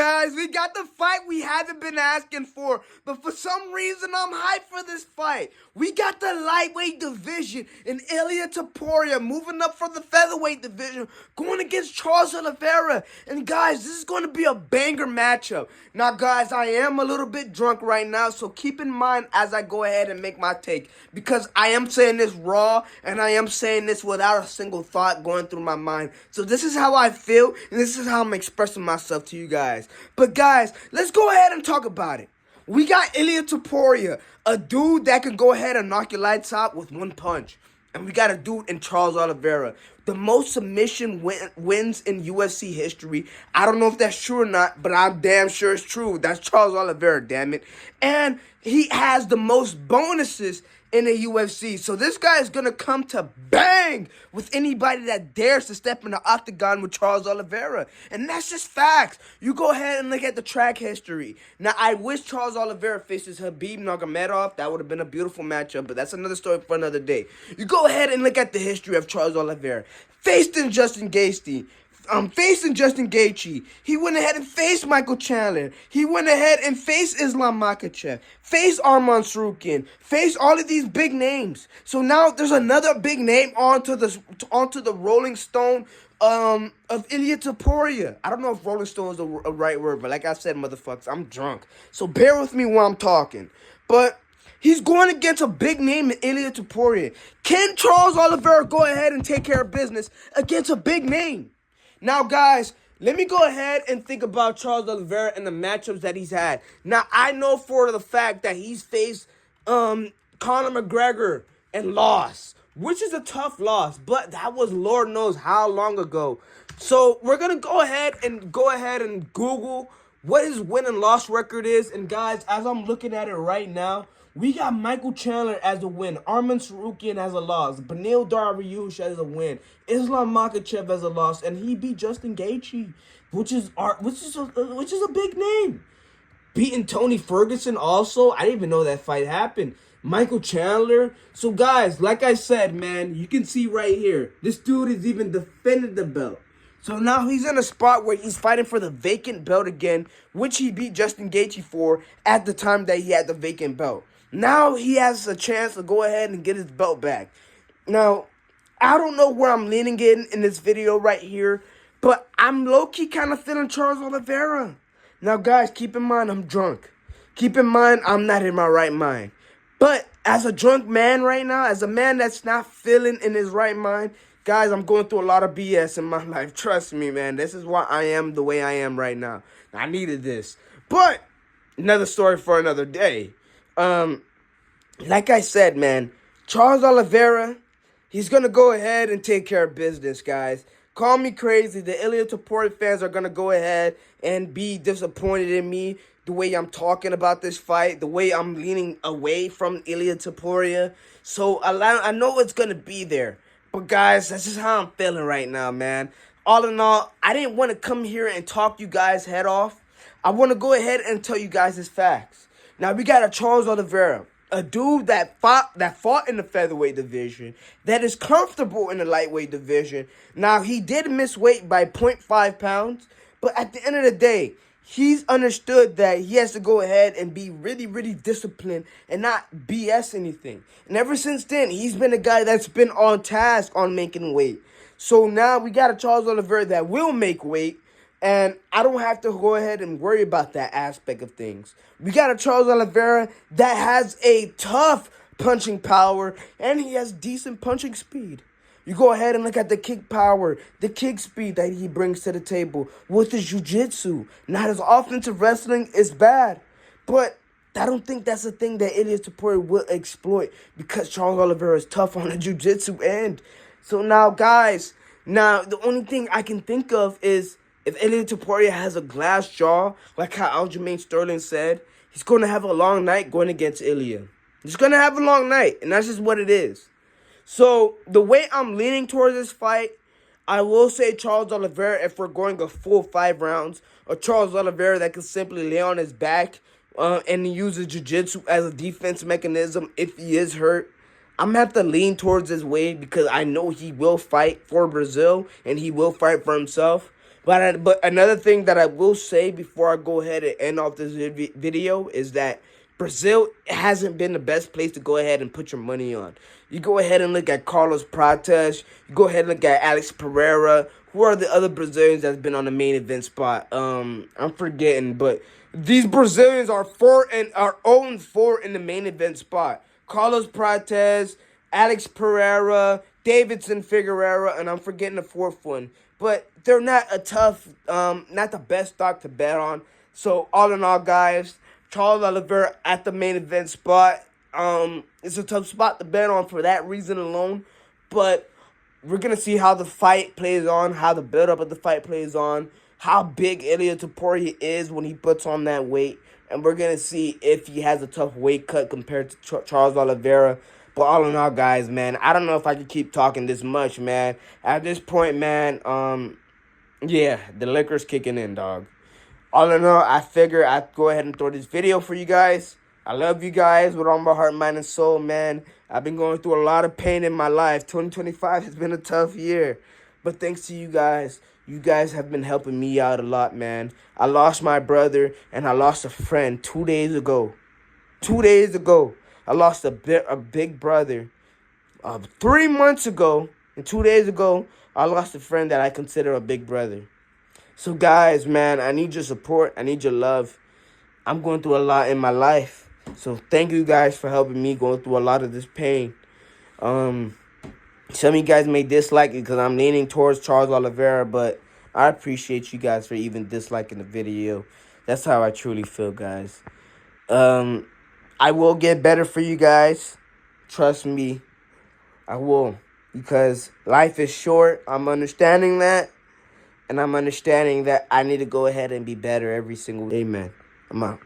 guys, we got the fight we haven't been asking for, but for some reason I'm hyped for this fight. We got the lightweight division and Ilia Topuria moving up from the featherweight division, going against Charles Oliveira. And guys, this is going to be a banger matchup. Now guys, I am a little bit drunk right now, so keep in mind as I go ahead and make my take, because I am saying this raw and I am saying this without a single thought going through my mind. So this is how I feel and this is how I'm expressing myself to you guys. But guys, let's go ahead and talk about it. We got Ilia Topuria, a dude that can go ahead and knock your lights out with one punch. And we got a dude in Charles Oliveira, the most submission wins in UFC history. I don't know if that's true or not, but I'm damn sure it's true. That's Charles Oliveira, damn it. And he has the most bonuses in the UFC. So this guy is going to come to bang with anybody that dares to step in the octagon with Charles Oliveira. And that's just facts. You go ahead and look at the track history. Now, I wish Charles Oliveira faces Khabib Nurmagomedov. That would have been a beautiful matchup, but that's another story for another day. You go ahead and look at the history of Charles Oliveira. Facing Justin Gaethje. Facing Justin Gaethje. He went ahead and faced Michael Chandler. He went ahead and faced Islam Makhachev. Faced Arman Tsarukyan. Faced all of these big names. So now there's another big name onto the Rolling Stone of Ilia Topuria. I don't know if Rolling Stone is a right word, but like I said, motherfuckers, I'm drunk. So bear with me while I'm talking. But he's going against a big name in Ilia Topuria. Can Charles Oliveira go ahead and take care of business against a big name? Now, guys, let me go ahead and think about Charles Oliveira and the matchups that he's had. Now, I know for the fact that he's faced Conor McGregor and lost, which is a tough loss, but that was Lord knows how long ago. So we're going to go ahead and Google what his win and loss record is. And, guys, as I'm looking at it right now, we got Michael Chandler as a win, Arman Tsarukyan as a loss, Beneil Dariush as a win, Islam Makhachev as a loss, and he beat Justin Gaethje, which is a big name. Beating Tony Ferguson also. I didn't even know that fight happened. Michael Chandler. So guys, like I said, man, you can see right here, this dude is even defended the belt. So now he's in a spot where he's fighting for the vacant belt again, which he beat Justin Gaethje for at the time that he had the vacant belt. Now he has a chance to go ahead and get his belt back. Now, I don't know where I'm leaning in this video right here, but I'm low-key kind of feeling Charles Oliveira. Now, guys, keep in mind I'm drunk. Keep in mind I'm not in my right mind. But as a drunk man right now, as a man that's not feeling in his right mind, guys, I'm going through a lot of BS in my life. Trust me, man. This is why I am the way I am right now. I needed this. But another story for another day. Like I said, man, Charles Oliveira, he's going to go ahead and take care of business, guys. Call me crazy. The Ilia Topuria fans are going to go ahead and be disappointed in me, the way I'm talking about this fight, the way I'm leaning away from Ilia Topuria. So I know it's going to be there. But, guys, that's just how I'm feeling right now, man. All in all, I didn't want to come here and talk you guys' head off. I want to go ahead and tell you guys his facts. Now, we got a Charles Oliveira, a dude that fought in the featherweight division, that is comfortable in the lightweight division. Now, he did miss weight by 0.5 pounds, but at the end of the day, he's understood that he has to go ahead and be really, really disciplined and not BS anything. And ever since then, he's been a guy that's been on task on making weight. So now we got a Charles Oliveira that will make weight, and I don't have to go ahead and worry about that aspect of things. We got a Charles Oliveira that has a tough punching power, and he has decent punching speed. You go ahead and look at the kick power, the kick speed that he brings to the table with his jiu-jitsu. Not his offensive wrestling is bad, but I don't think that's the thing that Ilia Topuria will exploit, because Charles Oliveira is tough on the jiu-jitsu end. So now, guys, the only thing I can think of is, if Ilia Topuria has a glass jaw, like how Aljamain Sterling said, he's going to have a long night going against Ilia. He's going to have a long night, and that's just what it is. So, the way I'm leaning towards this fight, I will say Charles Oliveira if we're going a full 5 rounds, or Charles Oliveira that can simply lay on his back and use his jiu-jitsu as a defense mechanism if he is hurt. I'm going to have to lean towards his way because I know he will fight for Brazil, and he will fight for himself. But another thing that I will say before I go ahead and end off this video is that Brazil hasn't been the best place to go ahead and put your money on. You go ahead and look at Carlos Prates. You go ahead and look at Alex Pereira. Who are the other Brazilians that's been on the main event spot? I'm forgetting, but these Brazilians are 0-4 in the main event spot. Carlos Prates, Alex Pereira, Davidson Figueroa, and I'm forgetting the fourth one. But they're not a tough, not the best stock to bet on. So all in all, guys, Charles Oliveira at the main event spot. It's a tough spot to bet on for that reason alone. But we're going to see how the fight plays on, how the build-up of the fight plays on, how big Ilia Topuria is when he puts on that weight. And we're going to see if he has a tough weight cut compared to Charles Oliveira. But all in all, guys, man, I don't know if I can keep talking this much, man. At this point, man, yeah, the liquor's kicking in, dog. All in all, I figure I'd go ahead and throw this video for you guys. I love you guys with all my heart, mind, and soul, man. I've been going through a lot of pain in my life. 2025 has been a tough year. But thanks to you guys have been helping me out a lot, man. I lost my brother, and I lost a friend 2 days ago. 2 days ago. I lost a big brother 3 months ago, and 2 days ago, I lost a friend that I consider a big brother. So, guys, man, I need your support. I need your love. I'm going through a lot in my life. So, thank you guys for helping me going through a lot of this pain. Some of you guys may dislike it because I'm leaning towards Charles Oliveira, but I appreciate you guys for even disliking the video. That's how I truly feel, guys. I will get better for you guys. Trust me. I will. Because life is short. I'm understanding that. And I'm understanding that I need to go ahead and be better every single day. Amen. I'm out.